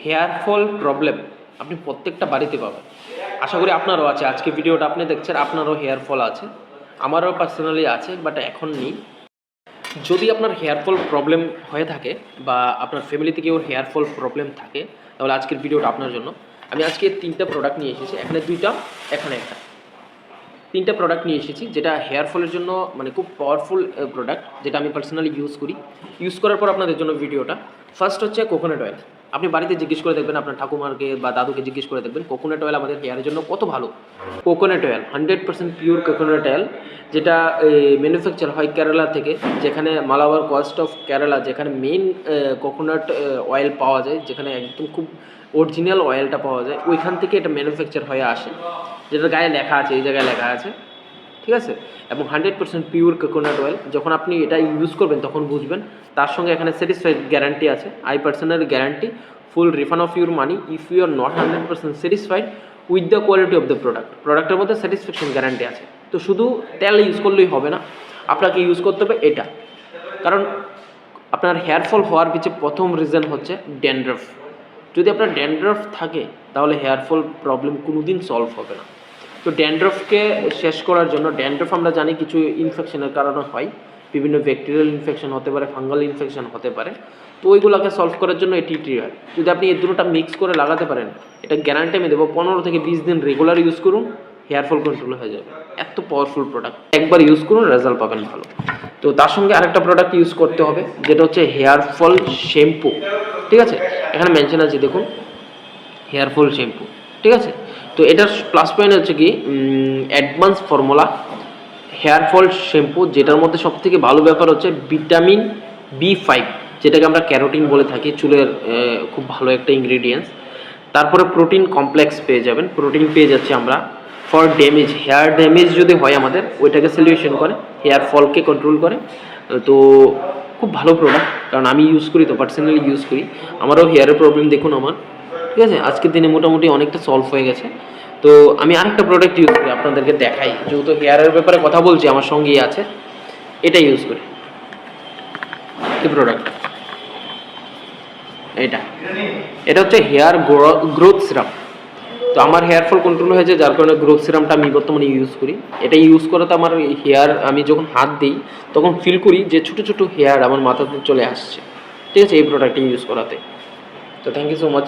Hair fall problem আপনি প্রত্যেকটা বাড়িতে পাবেন। আশা করি আপনারও আছে। আজকে ভিডিওটা আপনি দেখছেন, আপনারও হেয়ার ফল আছে, আমারও পার্সোনালি আছে, বাট এখন নেই। যদি আপনার হেয়ার ফল প্রবলেম হয়ে থাকে বা আপনার ফ্যামিলিতে কেউ হেয়ার ফল প্রবলেম থাকে, তাহলে আজকের ভিডিওটা আপনার জন্য। আমি আজকে 3টা প্রোডাক্ট নিয়ে এসেছি, এখানে 2টা, এখানে একটা। 3টা প্রোডাক্ট নিয়ে এসেছি যেটা হেয়ার ফলের জন্য মানে খুব পাওয়ারফুল প্রোডাক্ট, যেটা আমি পার্সোনালি ইউজ করি। ইউজ করার পর আপনাদের জন্য ভিডিওটা। ফার্স্ট হচ্ছে কোকোনাট অয়েল। আপনি বাড়িতে জিজ্ঞেস করে দেখবেন, আপনার ঠাকুমাকে বা দাদুকে জিজ্ঞেস করে দেখবেন কোকোনাট অয়েল আমাদের হেয়ারের জন্য কত ভালো। Coconut oil 100% pure coconut oil, যেটা ম্যানুফ্যাকচার হয় কেরালা থেকে, যেখানে মালাবার কোস্ট অফ কেরালা, যেখানে মেইন কোকোনাট অয়েল পাওয়া যায়, যেখানে একদম খুব অরিজিনাল অয়েলটা পাওয়া যায়, ওইখান থেকে এটা ম্যানুফ্যাকচার হয়ে আসে, যেটা গায়ে লেখা আছে, এই জায়গায় লেখা আছে, ঠিক আছে। এবং 100% পিওর কোকোনাট অয়েল। যখন আপনি এটা ইউজ করবেন তখন বুঝবেন। তার সঙ্গে এখানে স্যাটিসফাইড গ্যারান্টি আছে, I personal guarantee, full refund of your money if you are not 100% satisfied with the quality of the product. প্রোডাক্টের মধ্যে স্যাটিসফ্যাকশন গ্যারান্টি আছে। তো শুধু তেল ইউজ করলেই হবে না, আপনাকে ইউজ করতে হবে এটা। কারণ আপনার হেয়ার ফল হওয়ার পিছনে প্রথম রিজন হচ্ছে ড্যান্ড্রাফ। যদি আপনার ড্যান্ড্রাফ থাকে তাহলে হেয়ার ফল প্রবলেম কোনো দিন সলভ হবে না। তো ড্যান্ড্রাফকে শেষ করার জন্য, ড্যান্ড্রাফ আমরা জানি কিছু ইনফেকশনের কারণে হয়, বিভিন্ন ব্যাকটেরিয়াল ইনফেকশন হতে পারে, ফাঙ্গাল ইনফেকশন হতে পারে। তো ওইগুলোকে সলভ করার জন্য এটি হয়। যদি আপনি এই দুটোটা মিক্স করে লাগাতে পারেন, এটা গ্যারান্টি আমি দেবো, 15 থেকে 20 দিন রেগুলার ইউজ করুন, হেয়ার ফল কন্ট্রোল হয়ে যাবে। এত পাওয়ারফুল প্রোডাক্ট, একবার ইউজ করুন, রেজাল্ট পাবেন ভালো। তো তার সঙ্গে আরেকটা প্রোডাক্ট ইউজ করতে হবে, যেটা হচ্ছে হেয়ার ফল শ্যাম্পু, ঠিক আছে। এখানে মেনশন আছে দেখুন, হেয়ার ফল শ্যাম্পু, ঠিক আছে। তো এটার প্লাস পয়েন্ট হচ্ছে কি, advance formula hair fall shampoo, যেটার মধ্যে সবথেকে ভালো ব্যাপার হচ্ছে ভিটামিন B5, যেটাকে আমরা ক্যারোটিন বলে থাকি, চুলের খুব ভালো একটা ইনগ্রেডিয়েন্টস। তারপরে প্রোটিন কমপ্লেক্স পেয়ে যাবেন, প্রোটিন পেয়ে যাচ্ছি আমরা ফর ড্যামেজ, হেয়ার ড্যামেজ যদি হয় আমাদের, ওইটাকে সলিউশন করে, হেয়ার ফলকে কন্ট্রোল করে। তো খুব ভালো প্রোডাক্ট, কারণ আমি ইউজ করি, তো পার্সোনালি ইউজ করি, আমারও হেয়ারের প্রবলেম দেখুন আমার, ঠিক আছে, আজকের দিনে মোটামুটি অনেকটা সলভ হয়ে গেছে। তো আমি আরেকটা প্রোডাক্ট ইউজ করি, আপনাদেরকে দেখাই, যেহেতু হেয়ারের ব্যাপারে কথা বলছি, আমার সঙ্গেই আছে, এটা ইউজ করি, এই প্রোডাক্ট, এটা হচ্ছে হেয়ার গ্রোথ সিরাম। তো আমার হেয়ার ফল কন্ট্রোল হয়েছে, যার কারণে গ্রোথ সিরামটা আমি বর্তমানে ইউজ করি। এটা ইউজ করাতে আমার হেয়ার, আমি যখন হাত দিই তখন ফিল করি যে ছোটো ছোটো হেয়ার আমার মাথাতে চলে আসছে, ঠিক আছে, এই প্রোডাক্টটি ইউজ করাতে। তো থ্যাংক ইউ সো মাচ।